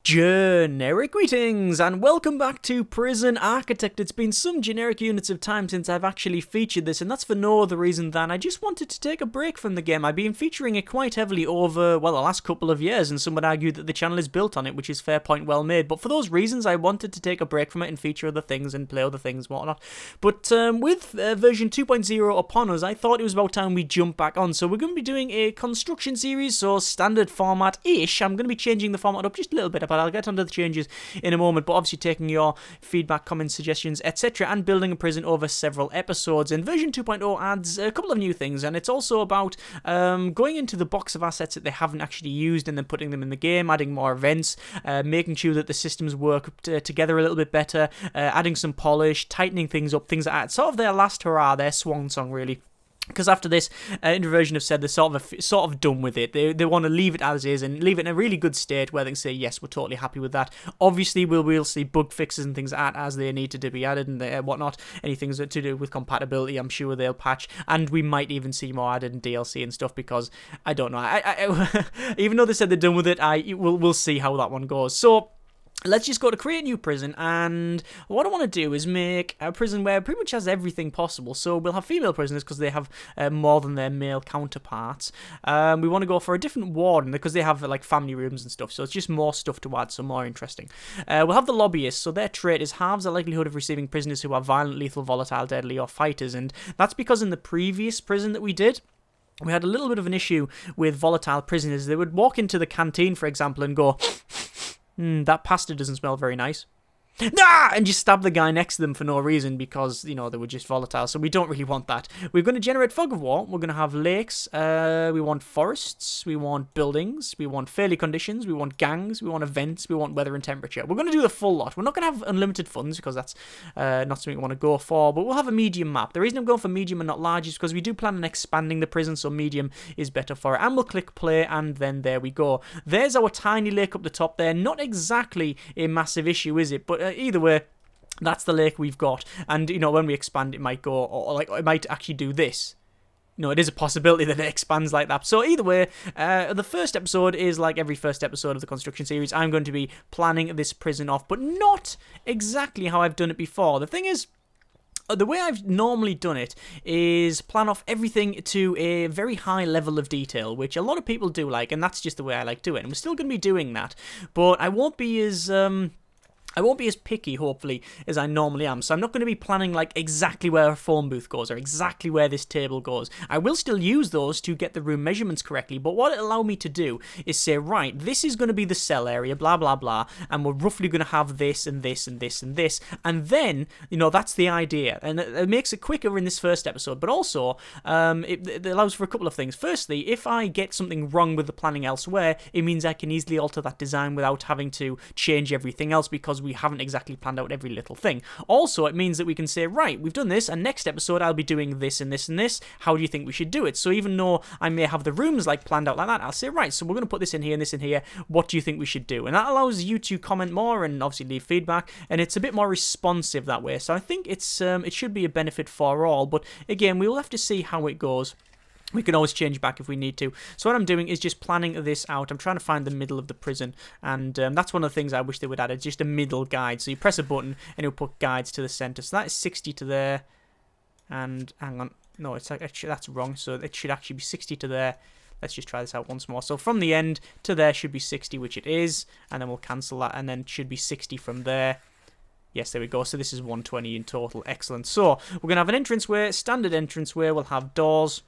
Generic greetings and welcome back to Prison Architect. It's been some generic units of time since I've actually featured this, and that's for no other reason than I just wanted to take a break from the game. I've been featuring it quite heavily over, well, the last couple of years, and some would argue that the channel is built on it, which is fair point, well made. But for those reasons, I wanted to take a break from it and feature other things and play other things and whatnot. But with version 2.0 upon us, I thought it was about time we jump back on. So we're going to be doing a construction series, so standard format-ish. I'm going to be changing the format up just a little bit, but I'll get onto the changes in a moment, but obviously taking your feedback, comments, suggestions, etc., and building a prison over several episodes. And version 2.0 adds a couple of new things, and it's also about going into the box of assets that they haven't actually used and then putting them in the game, adding more events, making sure that the systems work together a little bit better, adding some polish, tightening things up, things like that. Sort of their last hurrah, their swan song, really. Because after this, Introversion have said they're sort of done with it. They want to leave it as is and leave it in a really good state where they can say, yes, we're totally happy with that. Obviously, we'll see bug fixes and things like that as they need to be added and whatnot. Anything to do with compatibility, I'm sure they'll patch. And we might even see more added in DLC and stuff because, I don't know. I even though they said they're done with it, we'll see how that one goes. So let's just go to create a new prison, and what I want to do is make a prison where it pretty much has everything possible. So we'll have female prisoners because they have more than their male counterparts. We want to go for a different warden because they have like family rooms and stuff, so it's just more stuff to add, so more interesting. We'll have the lobbyists, so their trait is halves the likelihood of receiving prisoners who are violent, lethal, volatile, deadly, or fighters, and that's because in the previous prison that we did, we had a little bit of an issue with volatile prisoners. They would walk into the canteen, for example, and go, that pasta doesn't smell very nice. Ah! And just stab the guy next to them for no reason because, you know, they were just volatile. So we don't really want that. We're going to generate fog of war. We're going to have lakes. We want forests. We want buildings. We want fairly conditions. We want gangs. We want events. We want weather and temperature. We're going to do the full lot. We're not going to have unlimited funds because that's not something we want to go for. But we'll have a medium map. The reason I'm going for medium and not large is because we do plan on expanding the prison. So medium is better for it. And we'll click play. And then there we go. There's our tiny lake up the top there. Not exactly a massive issue, is it? But either way, that's the lake we've got, and you know, when we expand it might go, or like it might actually do this. No, it is a possibility that it expands like that. So either way, the first episode is like every first episode of the construction series. I'm going to be planning this prison off, but not exactly how I've done it before. The thing is, the way I've normally done it is plan off everything to a very high level of detail, which a lot of people do like, and that's just the way I like to do it. And we're still going to be doing that, but I won't be as picky, hopefully, as I normally am. So I'm not going to be planning like exactly where a phone booth goes or exactly where this table goes. I will still use those to get the room measurements correctly, but what it'll allow me to do is say, right, this is going to be the cell area, blah, blah, blah, and we're roughly going to have this and this and this and this. And then, you know, that's the idea. And it makes it quicker in this first episode, but also it allows for a couple of things. Firstly, if I get something wrong with the planning elsewhere, it means I can easily alter that design without having to change everything else because we haven't exactly planned out every little thing. Also, it means that we can say, right, we've done this, and next episode I'll be doing this and this and this. How do you think we should do it? So even though I may have the rooms like planned out like that, I'll say, right, so we're going to put this in here and this in here. What do you think we should do? And that allows you to comment more and obviously leave feedback, and it's a bit more responsive that way. So I think it's it should be a benefit for all, but again, we will have to see how it goes. We can always change back if we need to. So what I'm doing is just planning this out. I'm trying to find the middle of the prison, and that's one of the things I wish they would add. It's just a middle guide. So you press a button, and it'll put guides to the center. So that is 60 to there, and hang on. No, it's actually, that's wrong. So it should actually be 60 to there. Let's just try this out once more. So from the end to there should be 60, which it is, and then we'll cancel that, and then it should be 60 from there. Yes, there we go. So this is 120 in total. Excellent. So we're going to have an entranceway, standard entranceway. We'll have doors.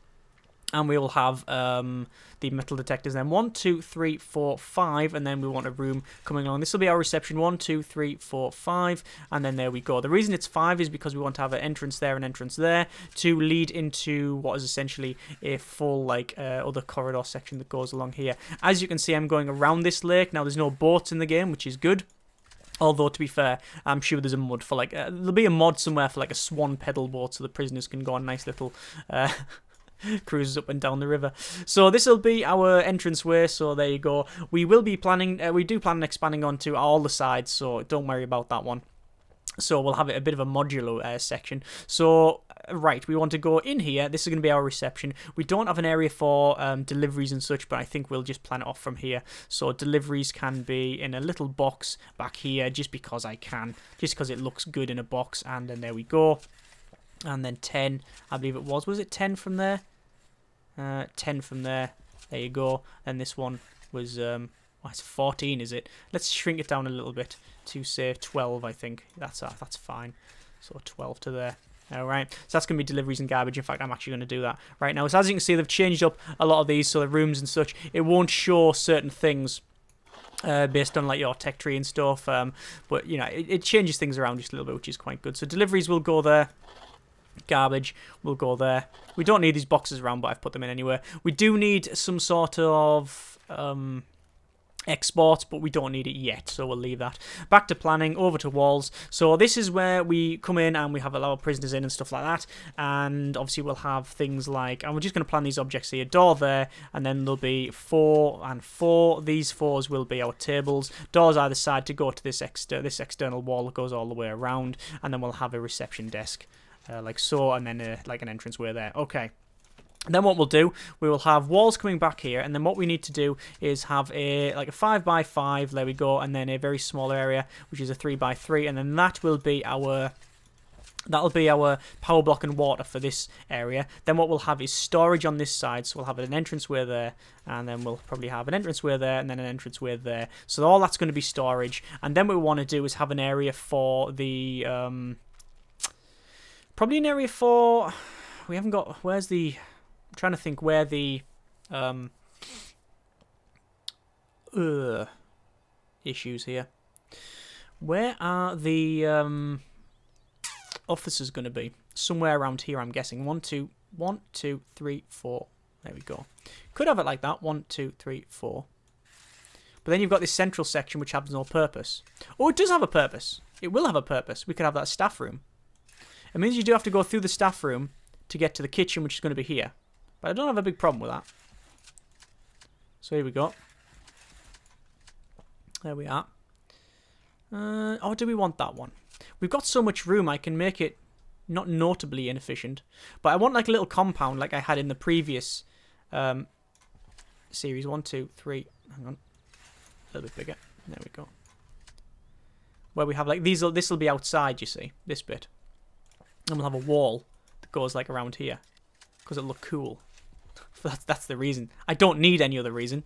And we will have the metal detectors then. 1, 2, 3, 4, 5. And then we want a room coming along. This will be our reception. 1, 2, 3, 4, 5. And then there we go. The reason it's 5 is because we want to have an entrance there and entrance there to lead into what is essentially a full like other corridor section that goes along here. As you can see, I'm going around this lake. Now, there's no boats in the game, which is good. Although, to be fair, I'm sure there's a mod for like... there'll be a mod somewhere for like a swan pedal boat so the prisoners can go on nice little... cruises up and down the river. So this will be our entranceway, so there you go. We will be planning, we do plan on expanding onto all the sides, so don't worry about that one. So we'll have it a bit of a modular section. So, right, we want to go in here. This is going to be our reception. We don't have an area for deliveries and such, but I think we'll just plan it off from here. So deliveries can be in a little box back here, just because I can. Just because it looks good in a box. And then there we go. And then 10, I believe it was. Was it 10 from there? 10 from there. There you go. And this one was... it's 14, is it? Let's shrink it down a little bit to say 12, I think. That's fine. So 12 to there. Alright, so that's going to be deliveries and garbage. In fact, I'm actually going to do that right now. So as you can see, they've changed up a lot of these, so the rooms and such. It won't show certain things based on like your tech tree and stuff. But, you know, it changes things around just a little bit, which is quite good. So deliveries will go there. Garbage will go there. We don't need these boxes around, but I've put them in anywhere. We do need some sort of... exports, but we don't need it yet, so we'll leave that. Back to planning, over to walls. So this is where we come in and we have a lot of prisoners in and stuff like that, and obviously we'll have things like, and we're just going to plan these objects here, door there, and then there'll be 4 and 4. These 4s will be our tables, doors either side to go to this external wall that goes all the way around, and then we'll have a reception desk like so, and then like an entranceway there. Okay. And then what we'll do, we will have walls coming back here, and then what we need to do is have a 5x5, there we go, and then a very small area, which is a 3x3, and then that'll be our power block and water for this area. Then what we'll have is storage on this side, so we'll have an entranceway there, and then we'll probably have an entranceway there, and then an entranceway there. So all that's going to be storage, and then what we want to do is have an area for the, probably an area for, we haven't got, where's the... I'm trying to think where the issues here. Where are the officers going to be? Somewhere around here, I'm guessing. 1, 2, 3, 4. There we go. Could have it like that. 1, 2, 3, 4. But then you've got this central section which has no purpose. Oh, it does have a purpose. It will have a purpose. We could have that staff room. It means you do have to go through the staff room to get to the kitchen, which is going to be here. But I don't have a big problem with that. So here we go. There we are. Oh, do we want that one? We've got so much room, I can make it not notably inefficient. But I want like a little compound like I had in the previous series. 1, 2, 3. Hang on. A little bit bigger. There we go. Where we have like these. This will be outside, you see. This bit. And we'll have a wall that goes like around here. Because it'll look cool. That's the reason. I don't need any other reason.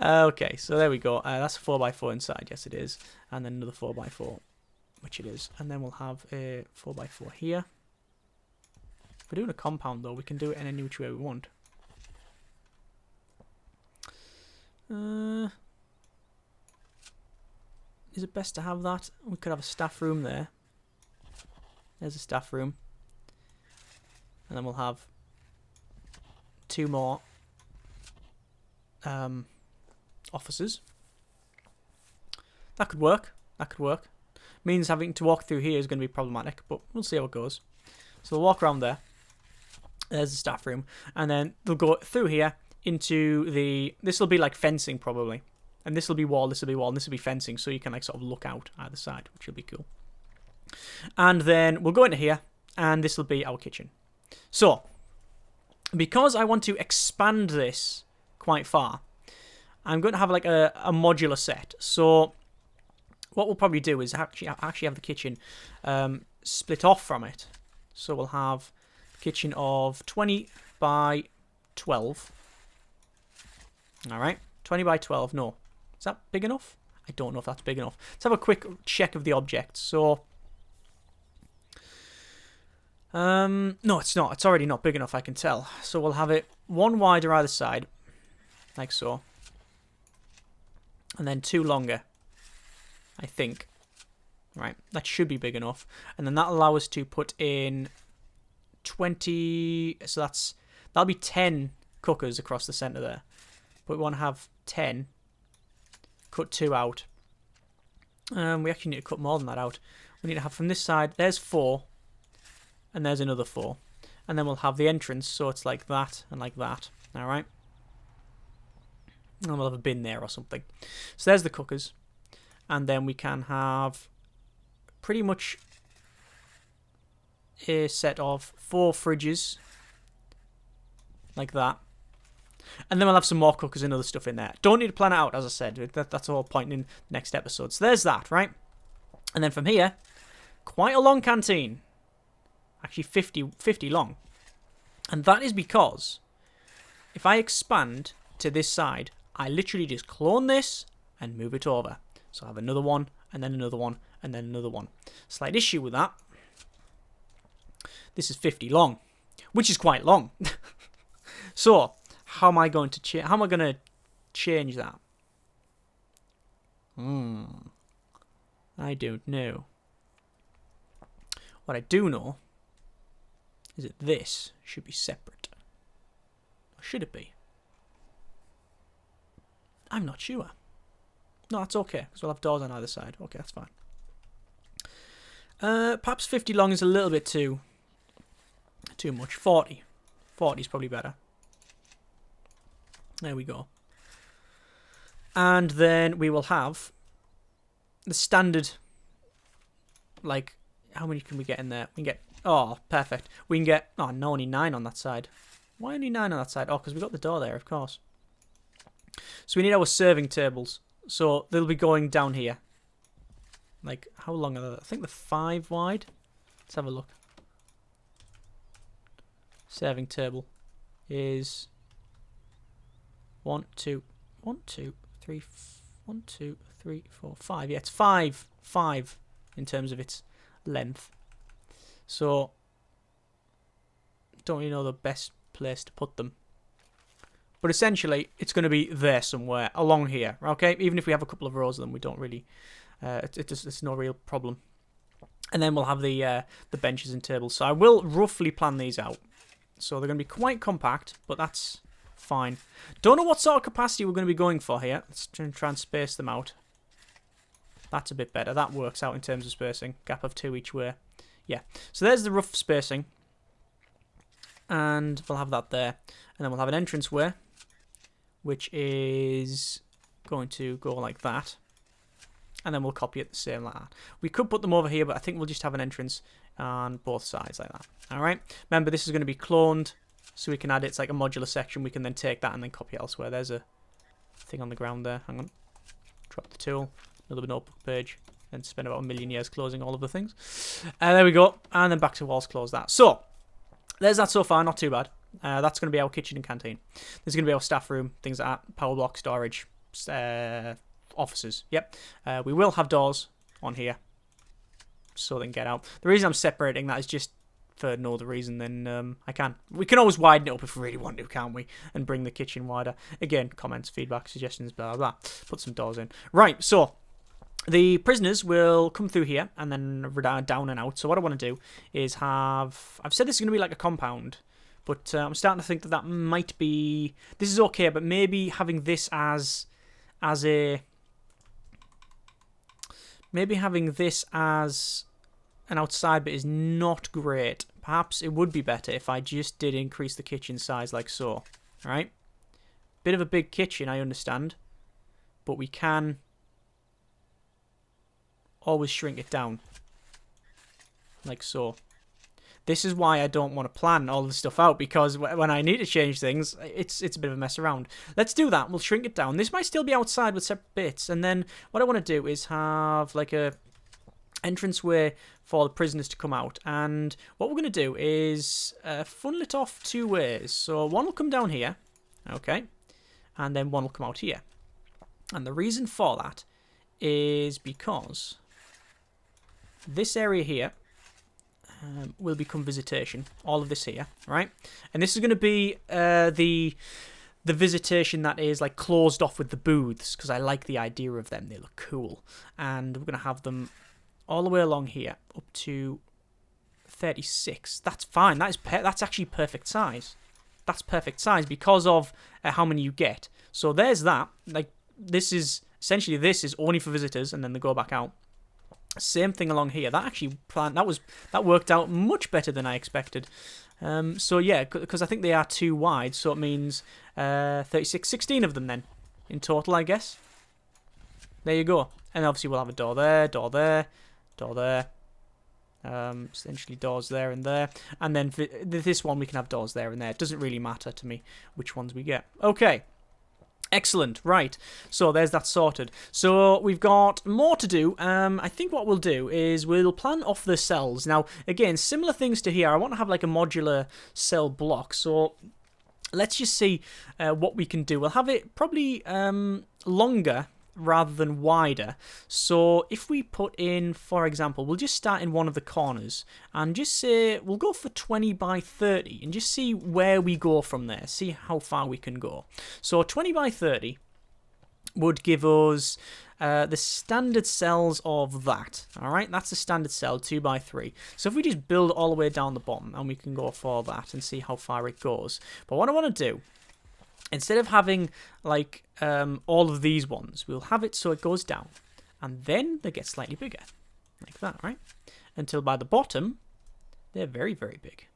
Okay, so there we go. That's a 4x4 inside. Yes, it is. And then another 4x4, which it is. And then we'll have a 4x4 here. If we're doing a compound, though, we can do it in any which way we want. Is it best to have that? We could have a staff room there. There's a staff room. And then we'll have 2 more officers. That could work. That could work. Means having to walk through here is going to be problematic, but we'll see how it goes. So we'll walk around there. There's the staff room. And then they'll go through here into the... This will be like fencing, probably. And this will be wall, this will be wall, and this will be fencing, so you can like sort of look out either side, which will be cool. And then we'll go into here, and this will be our kitchen. So, because I want to expand this quite far, I'm going to have like a modular set. So, what we'll probably do is actually have the kitchen split off from it. So we'll have a kitchen of 20 by 12. Alright, 20 by 12, no. Is that big enough? I don't know if that's big enough. Let's have a quick check of the objects. So, no, it's not. It's already not big enough, I can tell. So we'll have it 1 wider either side, like so. And then 2 longer, I think. Right, that should be big enough. And then that'll allow us to put in 20... So that'll be 10 cookers across the centre there. But we want to have 10. Cut 2 out. We actually need to cut more than that out. We need to have from this side, there's 4. And there's another 4. And then we'll have the entrance, so it's like that and like that. Alright? And we'll have a bin there or something. So there's the cookers. And then we can have pretty much a set of 4 fridges. Like that. And then we'll have some more cookers and other stuff in there. Don't need to plan it out, as I said. That's the whole point in the next episode. So there's that, right? And then from here, quite a long canteen. Actually 50 long. And that is because if I expand to this side, I literally just clone this and move it over. So I have another one, and then another one, and then another one. Slight issue with that. This is 50 long, which is quite long. So, how am I going to change that? I don't know. What I do know is that this should be separate. Or should it be? I'm not sure. No, that's okay, because we'll have doors on either side. Okay, that's fine. Perhaps 50 long is a little bit too much. 40. 40 is probably better. There we go. And then we will have the standard, like, how many can we get in there? We can get, oh, perfect. We can get, oh, no, only 9 on that side. Why only 9 on that side? Oh, because we got the door there, of course. So we need our serving tables. So they'll be going down here. Like, how long are they? I think they're 5 wide. Let's have a look. Serving table is 1, 2, 3, 4, 5. Yeah, it's 5 in terms of its length. So, don't really know the best place to put them. But essentially, it's going to be there somewhere, along here, okay? Even if we have a couple of rows of them, we don't really... it's no real problem. And then we'll have the benches and tables. So I will roughly plan these out. So they're going to be quite compact, but that's fine. Don't know what sort of capacity we're going to be going for here. Let's try and space them out. That's a bit better. That works out in terms of spacing. Gap of 2 each way. Yeah. So there's the rough spacing. And we'll have that there. And then we'll have an entranceway, which is going to go like that. And then we'll copy it the same like that. We could put them over here, but I think we'll just have an entrance on both sides like that. Alright? Remember, this is going to be cloned, so we can add it. It's like a modular section. We can then take that and then copy it elsewhere. There's a thing on the ground there. Hang on. Drop the tool. Another notebook page. And spend about 1,000,000 years closing all of the things. There we go. And then back to walls, close that. So, there's that so far. Not too bad. That's going to be our kitchen and canteen. There's going to be our staff room, things like that. Power block, storage, offices. Yep. We will have doors on here so they can get out. The reason I'm separating that is just for no other reason than I can. We can always widen it up if we really want to, can't we? And bring the kitchen wider. Again, comments, feedback, suggestions, blah, blah, blah. Put some doors in. Right, so the prisoners will come through here and then down and out. So what I want to do is have... I've said this is going to be like a compound, but I'm starting to think that that might be... This is okay, but maybe having this as a... Maybe having this as an outside bit is not great. Perhaps it would be better if I just did increase the kitchen size like so. Alright? Bit of a big kitchen, I understand. But we can always shrink it down. Like so. This is why I don't want to plan all this stuff out, because when I need to change things, it's a bit of a mess around. Let's do that. We'll shrink it down. This might still be outside with separate bits. And then what I want to do is have like a entranceway for the prisoners to come out. And what we're going to do is funnel it off 2 ways. So one will come down here. Okay. And then one will come out here. And the reason for that is because this area here will become visitation. All of this here, right? And this is going to be the visitation that is like closed off with the booths, because I like the idea of them. They look cool. And we're going to have them all the way along here up to 36. That's fine. That's actually perfect size. That's perfect size because of how many you get. So there's that. Like this is essentially only for visitors, and then they go back out. Same thing along here. That actually that worked out much better than I expected. So yeah, because I think they are too wide, so it means 36, 16 of them then in total, I guess. There you go. And obviously we'll have a door there, door there, door there, Essentially doors there and there. And then for this one, we can have doors there and there. It doesn't really matter to me which ones we get. Okay. Excellent, right, so there's that sorted. So we've got more to do. I think what we'll do is we'll plan off the cells. Now, again, similar things to here. I want to have like a modular cell block, so let's just see what we can do. We'll have it probably longer rather than wider. So if we put in, for example, we'll just start in one of the corners and just say we'll go for 20 by 30 and just see where we go from there, see how far we can go. So 20 by 30 would give us the standard cells of that. All right, that's the standard cell, 2 by 3. So if we just build all the way down the bottom, and we can go for that and see how far it goes. But what I want to do, instead of having like all of these ones, we'll have it so it goes down, and then they get slightly bigger, like that, right? Until by the bottom, they're very, very big,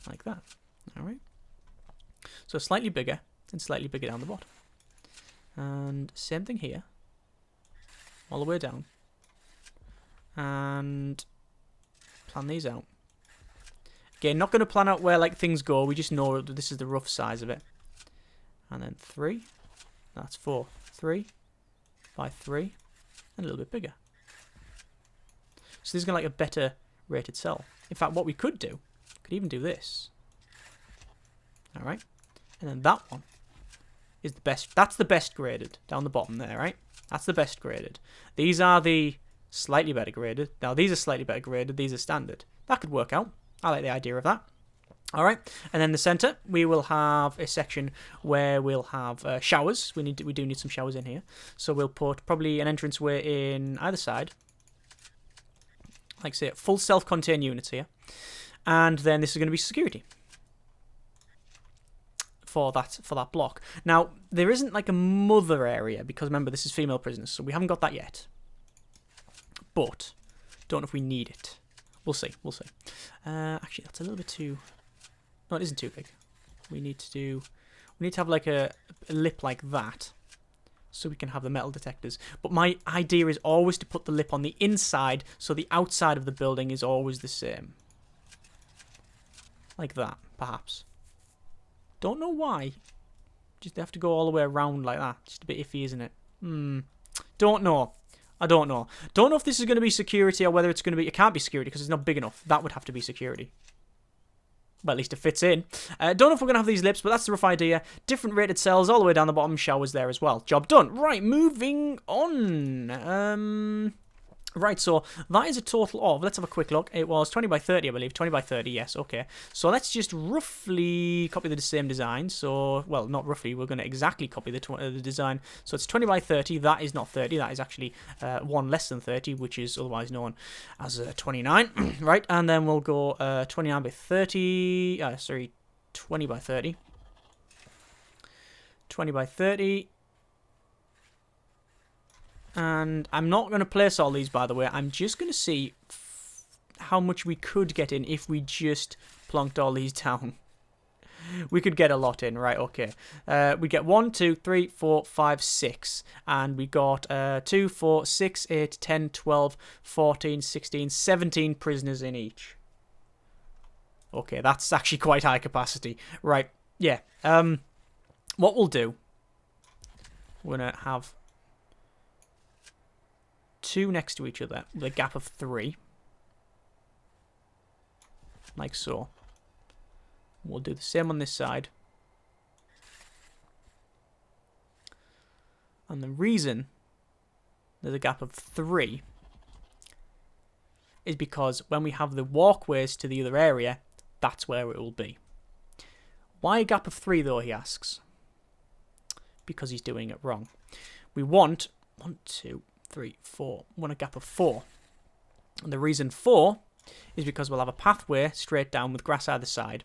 like that. All right. So slightly bigger and slightly bigger down the bottom, and same thing here, all the way down, and plan these out. Again, not going to plan out where like things go. We just know that this is the rough size of it. And then 3, that's 4, 3 by 3, and a little bit bigger. So this is going to like a better rated cell. In fact, what we could do, could even do this. All right, and then that one is the best. That's the best graded down the bottom there, right? That's the best graded. These are the slightly better graded. Now these are slightly better graded. These are standard. That could work out. I like the idea of that. All right, and then the center, we will have a section where we'll have showers. We do need some showers in here, so we'll put probably an entranceway in either side, like say full self-contained units here, and then this is going to be security for that block. Now there isn't like a mother area because remember this is female prisoners, so we haven't got that yet. But don't know if we need it. We'll see. We'll see. Actually, that's a little bit too. No, it isn't too big. We need to have like a lip like that, so we can have the metal detectors. But my idea is always to put the lip on the inside, so the outside of the building is always the same. Like that, perhaps. Don't know why. Just have to go all the way around like that. Just a bit iffy, isn't it? Don't know. I don't know. Don't know if this is going to be security or whether it's going to be. It can't be security because it's not big enough. That would have to be security. But at least it fits in. Don't know if we're going to have these lips, but that's the rough idea. Different rated cells all the way down the bottom. Showers there as well. Job done. Right, moving on. Right, so that is a total of, let's have a quick look. It was 20 by 30, I believe. 20 by 30, yes, okay. So let's just roughly copy the same design. So, well, not roughly, we're going to exactly copy the design. So it's 20 by 30, that is not 30, that is actually one less than 30, which is otherwise known as 29, right? And then we'll go 29 by 30, 20 by 30. 20 by 30. And I'm not going to place all these, by the way. I'm just going to see how much we could get in if we just plonked all these down. We could get a lot in, right? Okay. We get 1, 2, 3, 4, 5, 6. And we got 2, 4, 6, 8, 10, 12, 14, 16, 17 prisoners in each. Okay, that's actually quite high capacity. Right, yeah. What we'll do, we're going to have 2 next to each other with a gap of 3, like so. We'll do the same on this side, and the reason there's a gap of 3 is because when we have the walkways to the other area, that's where it will be. Why a gap of 3 though, he asks? Because he's doing it wrong. We want 1, 2, 3, 4. We want a gap of 4. And the reason 4 is because we'll have a pathway straight down with grass either side,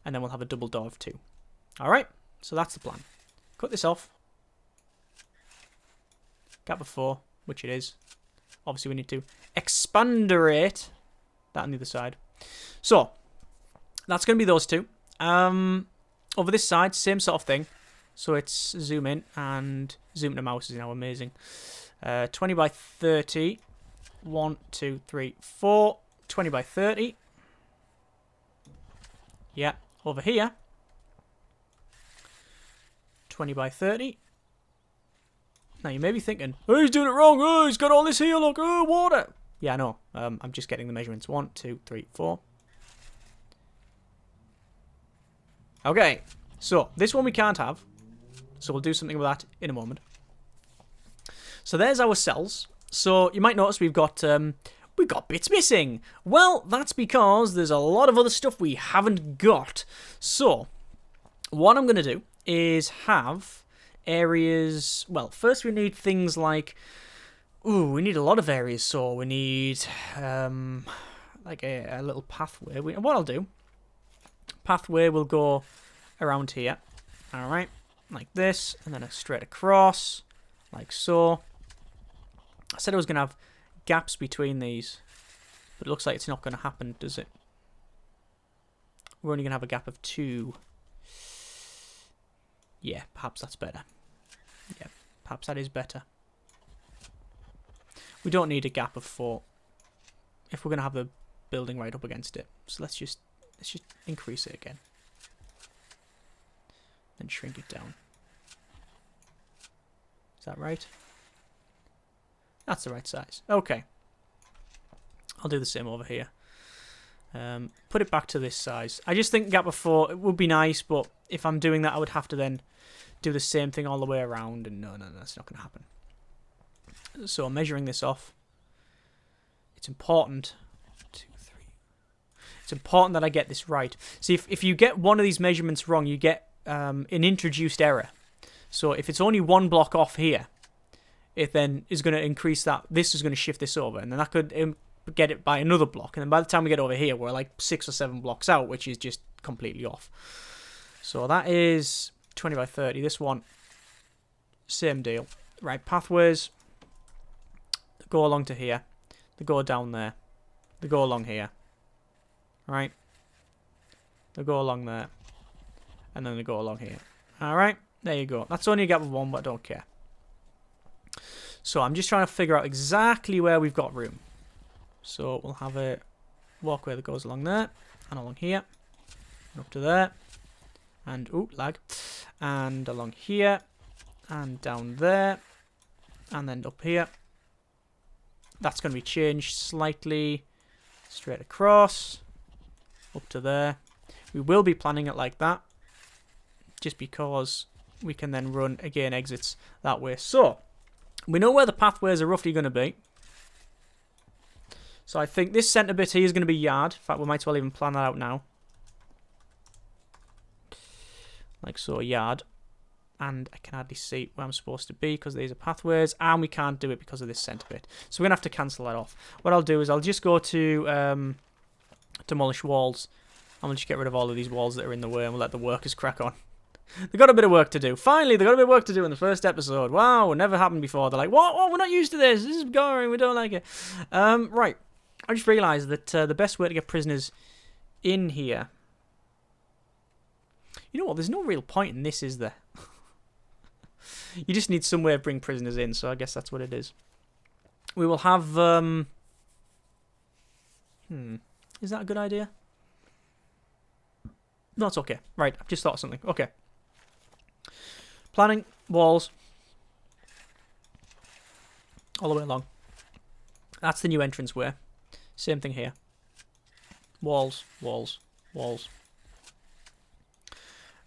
and then we'll have a double door of 2. Alright, so that's the plan. Cut this off. Gap of 4, which it is. Obviously we need to expandorate that on the other side. So, that's going to be those 2. Over this side, same sort of thing. So it's zoom in, and zoom to mouse is now amazing. 20 by 30. 1, 2, 3, 4. 20 by 30. Yeah, over here. 20 by 30. Now you may be thinking, oh, he's doing it wrong. Oh, he's got all this here. Look, oh, water. Yeah, I know. I'm just getting the measurements. 1, 2, 3, 4. Okay, so this one we can't have. So we'll do something with that in a moment. So there's our cells. So you might notice we've got bits missing. Well, that's because there's a lot of other stuff we haven't got. So what I'm going to do is have areas. Well, first we need things like. Ooh, we need a lot of areas. So we need like a little pathway. What I'll do. Pathway will go around here. All right, like this, and then a straight across, like so. I said I was going to have gaps between these, but it looks like it's not going to happen, does it? We're only going to have a gap of 2. Yeah, perhaps that's better. Yeah, perhaps that is better. We don't need a gap of 4 if we're going to have the building right up against it. So let's just increase it again. Then shrink it down. Is that right? That's the right size. Okay. I'll do the same over here. Put it back to this size. I just think gap of 4, it would be nice, but if I'm doing that, I would have to then do the same thing all the way around, and no, that's not going to happen. So I'm measuring this off. It's important. 2, 3. It's important that I get this right. See, if you get one of these measurements wrong, you get an introduced error. So if it's only 1 block off here, it then is going to increase that. This is going to shift this over, and then that could get it by another block. And then by the time we get over here, we're like 6 or 7 blocks out, which is just completely off. So that is 20 by 30. This one, same deal. Right, pathways go along to here. They go down there. They go along here. Right? They go along there. And then they go along here. Alright, there you go. That's only a gap of 1, but I don't care. So I'm just trying to figure out exactly where we've got room. So we'll have a walkway that goes along there, and along here, and up to there, and, ooh, lag, and along here, and down there, and then up here. That's going to be changed slightly, straight across, up to there. We will be planning it like that, just because we can then run, again, exits that way. So we know where the pathways are roughly going to be. So I think this centre bit here is going to be yard. In fact, we might as well even plan that out now. Like so, yard. And I can hardly see where I'm supposed to be because these are pathways. And we can't do it because of this centre bit. So we're going to have to cancel that off. What I'll do is I'll just go to demolish walls. I'm going to just get rid of all of these walls that are in the way and we'll let the workers crack on. They've got a bit of work to do. Finally, they've got a bit of work to do in the first episode. Wow, never happened before. They're like, what? We're not used to this. This is boring. We don't like it. Right. I just realised that the best way to get prisoners in here... You know what? There's no real point in this, is there? You just need some way to bring prisoners in, so I guess that's what it is. We will have... Is that a good idea? No, it's okay. Right, I've just thought of something. Okay. Planning, walls. All the way along. That's the new entrance way. Same thing here. Walls, walls, walls.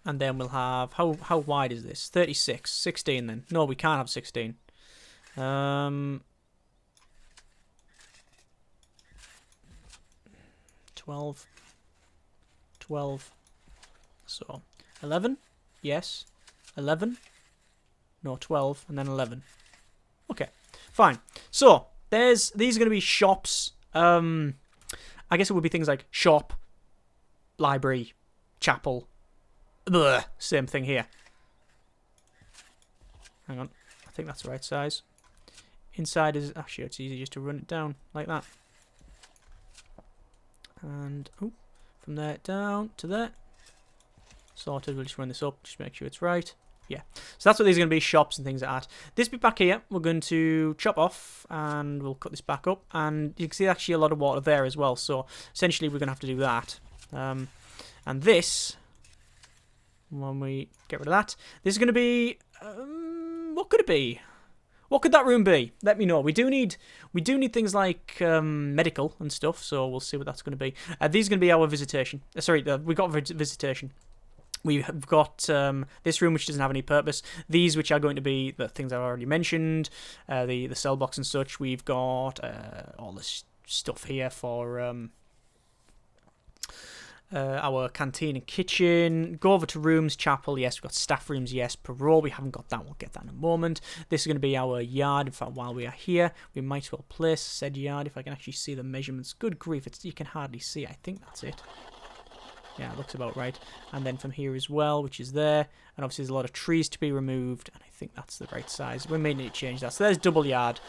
And then we'll have... How wide is this? 36. 16 then. No, we can't have 16. 12. 12. So, 11. Yes. 11. No, 12. And then 11. Okay. Fine. So, these are going to be shops. I guess it would be things like shop, library, chapel. Ugh, same thing here. Hang on. I think that's the right size. Inside is... Actually, it's easy just to run it down like that. And oh, from there down to there. Sorted. We'll just run this up. Just make sure it's right. Yeah. So that's what these are going to be, shops and things like that. This bit back here, we're going to chop off, and we'll cut this back up. And you can see actually a lot of water there as well. So essentially we're going to have to do that. And this, when we get rid of that, this is going to be... what could it be? What could that room be? Let me know. We do need things like medical and stuff, so we'll see what that's going to be. These are going to be our visitation. Sorry, we got visitation. We've got this room which doesn't have any purpose. These which are going to be the things I've already mentioned, the cell box and such. We've got all this stuff here for our canteen and kitchen. Go over to rooms, chapel, yes. We've got staff rooms, yes. Parole, we haven't got that. We'll get that in a moment. This is going to be our yard. In fact, while we are here, we might as well place said yard. If I can actually see the measurements. Good grief, you can hardly see. I think that's it. Yeah, it looks about right. And then from here as well, which is there. And obviously there's a lot of trees to be removed. And I think that's the right size. We may need to change that. So there's double yard.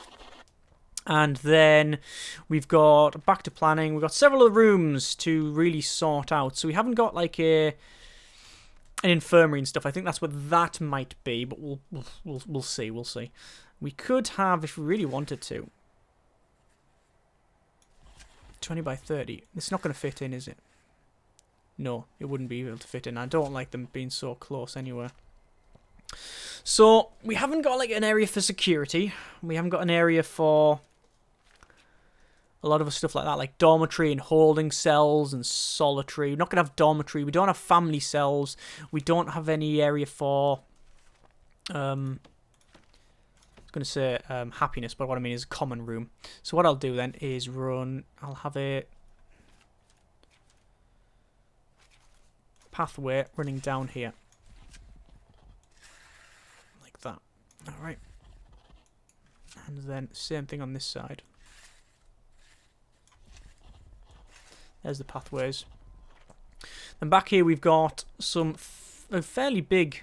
And then we've got back to planning. We've got several rooms to really sort out. So we haven't got like an infirmary and stuff. I think that's what that might be, but we'll see. We'll see. We could have, if we really wanted to, 20 by 30. It's not going to fit in, is it? No, it wouldn't be able to fit in. I don't like them being so close anywhere. So we haven't got like an area for security. We haven't got an area for a lot of stuff like that, like dormitory and holding cells and solitary. We're not going to have dormitory. We don't have family cells. We don't have any area for, I was going to say happiness, but what I mean is a common room. So what I'll do then is I'll have a pathway running down here. Like that. Alright. And then same thing on this side. There's the pathways. Then back here we've got a fairly big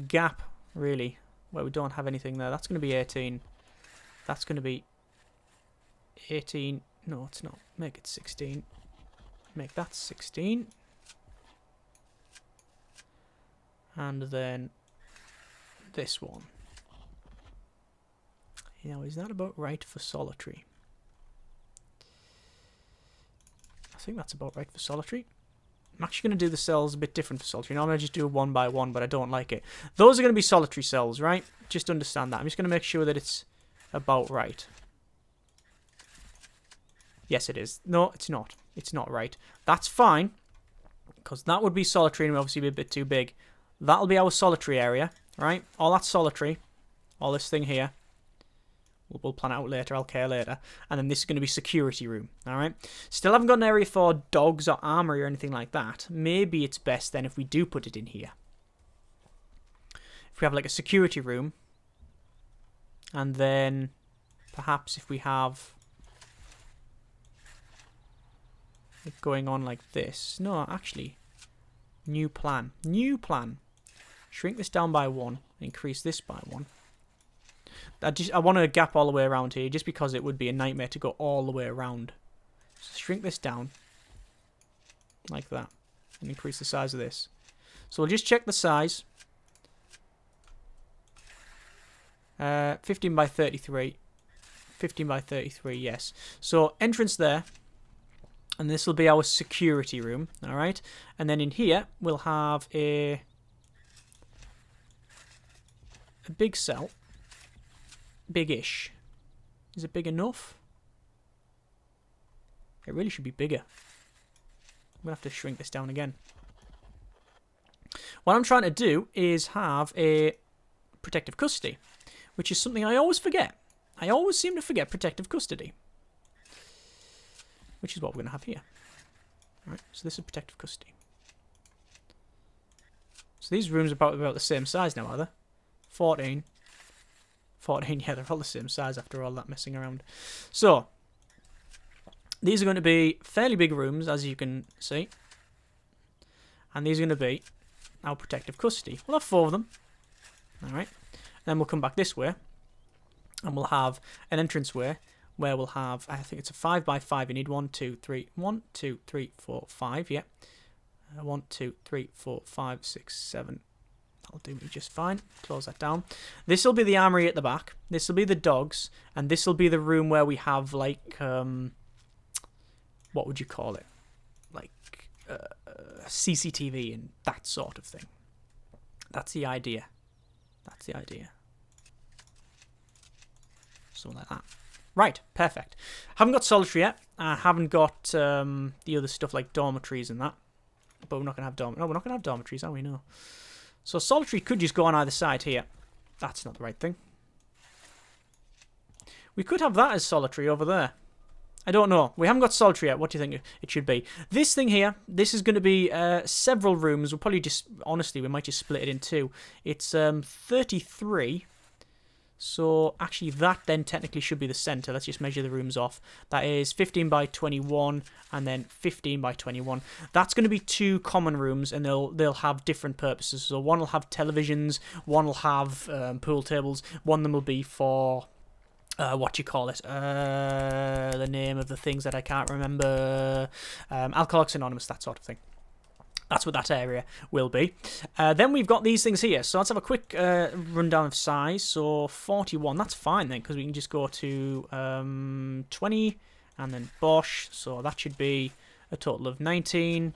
gap, really, where we don't have anything there. That's going to be 18. That's going to be 18. No, it's not. Make it 16. Make that 16. And then this one. Now, is that about right for solitary? I think that's about right for solitary. I'm actually going to do the cells a bit different for solitary. Normally I just do it one by one, but I don't like it. Those are going to be solitary cells, right? Just understand that. I'm just going to make sure that it's about right. Yes, it is. No, it's not. It's not right. That's fine, because that would be solitary and obviously be a bit too big. That'll be our solitary area, right? All that's solitary. All this thing here. We'll plan it out later. I'll care later. And then this is going to be security room, all right? Still haven't got an area for dogs or armory or anything like that. Maybe it's best then if we do put it in here. If we have like a security room. And then perhaps if we have it going on like this. No, actually. New plan. New plan. Shrink this down by 1. Increase this by 1. I want a gap all the way around here, just because it would be a nightmare to go all the way around. So shrink this down. Like that. And increase the size of this. So we'll just check the size. 15 by 33. 15 by 33, yes. So entrance there. And this will be our security room, alright? And then in here, we'll have a big cell. Big-ish. Is it big enough? It really should be bigger. I'm going to have to shrink this down again. What I'm trying to do is have a protective custody, which is something I always forget. I always seem to forget protective custody. Which is what we're going to have here. Alright, so this is protective custody. So these rooms are about the same size now, are they? 14. 14, yeah, they're all the same size after all that messing around. So, these are going to be fairly big rooms, as you can see. And these are going to be our protective custody. We'll have 4 of them. Alright. Then we'll come back this way. And we'll have an entranceway where we'll have, I think it's a 5 by 5. You need 1, 2, 3, 1, 2, 3, 4, 5, yeah. 1, 2, 3, 4, 5, 6, 7. That'll do me just fine. Close that down. This will be the armory at the back. This will be the dogs. And this will be the room where we have, like, what would you call it? Like, CCTV and that sort of thing. That's the idea. That's the idea. Something like that. Right, perfect. Haven't got solitary yet. I haven't got the other stuff like dormitories and that. But we're not going to have dormitories. No, we're not going to have dormitories, are we? No. So solitary could just go on either side here. That's not the right thing. We could have that as solitary over there. I don't know. We haven't got solitary yet. What do you think it should be? This thing here, this is going to be several rooms. We'll probably just, honestly, we might just split it in two. It's 33. So actually that then technically should be the centre. Let's just measure the rooms off. That is 15 by 21 and then 15 by 21. That's going to be two common rooms and they'll have different purposes. So one will have televisions, one will have pool tables, one of them will be for... what do you call it? The name of the things that I can't remember. Alcoholics Anonymous, that sort of thing. That's what that area will be. Then we've got these things here. So let's have a quick rundown of size. So 41, that's fine then, because we can just go to 20 and then Bosch. So that should be a total of 19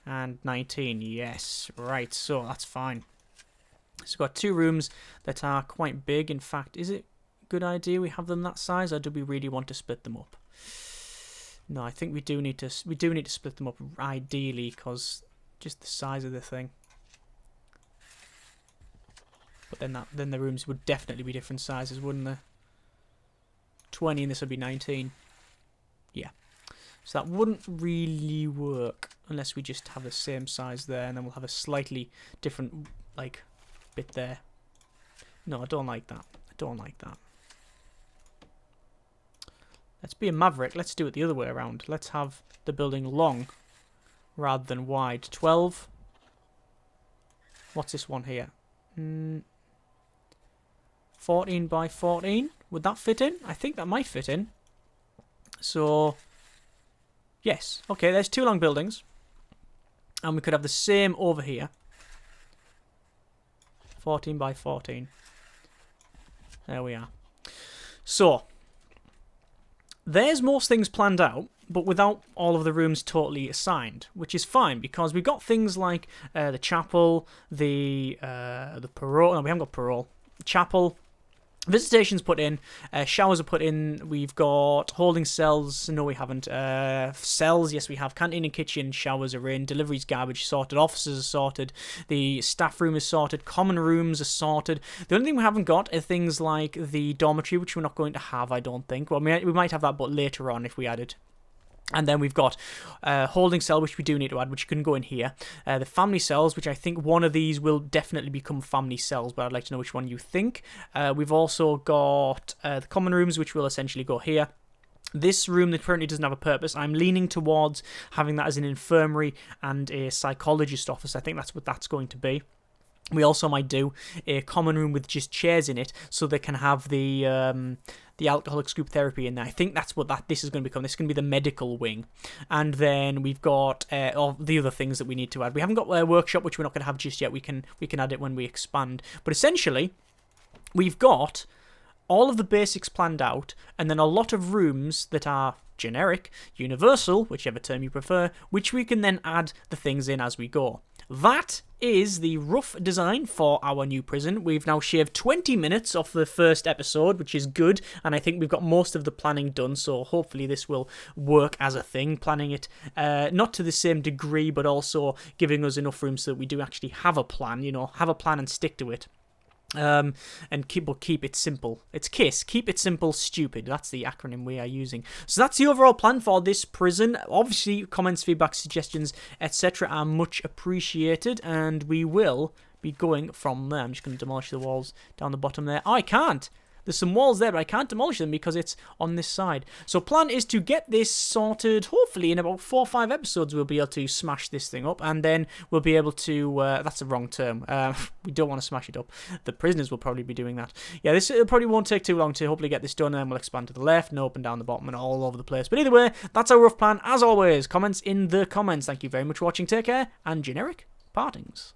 and 19. Yes, right. So that's fine. So we've got two rooms that are quite big. In fact, is it a good idea we have them that size, or do we really want to split them up? No, I think we do need to split them up ideally, because just the size of the thing. But then the rooms would definitely be different sizes, wouldn't they? 20 and this would be 19. Yeah. So that wouldn't really work unless we just have the same size there, and then we'll have a slightly different like bit there. No, I don't like that. I don't like that. Let's be a maverick. Let's do it the other way around. Let's have the building long rather than wide. 12. What's this one here? 14 by 14. Would that fit in? I think that might fit in. So, yes. Okay, there's two long buildings. And we could have the same over here. 14 by 14. There we are. So, there's most things planned out, but without all of the rooms totally assigned, which is fine because we've got things like the chapel, the parole. No, we haven't got parole. The chapel, visitations put in, showers are put in. We've got holding cells. No, we haven't. Cells, yes, we have. Canteen and kitchen, showers are in. Deliveries, garbage sorted. Offices are sorted. The staff room is sorted. Common rooms are sorted. The only thing we haven't got are things like the dormitory, which we're not going to have, I don't think. Well, we might have that, but later on if we add it. And then we've got holding cell, which we do need to add, which can go in here. The family cells, which I think one of these will definitely become family cells, but I'd like to know which one you think. We've also got the common rooms, which will essentially go here. This room that currently doesn't have a purpose, I'm leaning towards having that as an infirmary and a psychologist office. I think that's what that's going to be. We also might do a common room with just chairs in it, so they can have the alcoholics group therapy in there. I think that's what this is going to become. This is going to be the medical wing. And then we've got all the other things that we need to add. We haven't got a workshop, which we're not going to have just yet. We can add it when we expand. But essentially, we've got all of the basics planned out, and then a lot of rooms that are generic, universal, whichever term you prefer, which we can then add the things in as we go. That is the rough design for our new prison. We've now shaved 20 minutes off the first episode, which is good, and I think we've got most of the planning done, so hopefully this will work as a thing, planning it not to the same degree, but also giving us enough room so that we do actually have a plan, have a plan and stick to it. And keep it simple. It's KISS. Keep it simple, stupid. That's the acronym we are using. So that's the overall plan for this prison. Obviously, comments, feedback, suggestions, etc. are much appreciated, and we will be going from there. I'm just going to demolish the walls down the bottom there. Oh, I can't. There's some walls there, but I can't demolish them because it's on this side. So plan is to get this sorted. Hopefully in about 4 or 5 episodes we'll be able to smash this thing up, and then we'll be able to... that's the wrong term. We don't want to smash it up. The prisoners will probably be doing that. Yeah, this probably won't take too long to hopefully get this done, and then we'll expand to the left and open down the bottom and all over the place. But either way, that's our rough plan. As always, comments in the comments. Thank you very much for watching. Take care, and generic partings.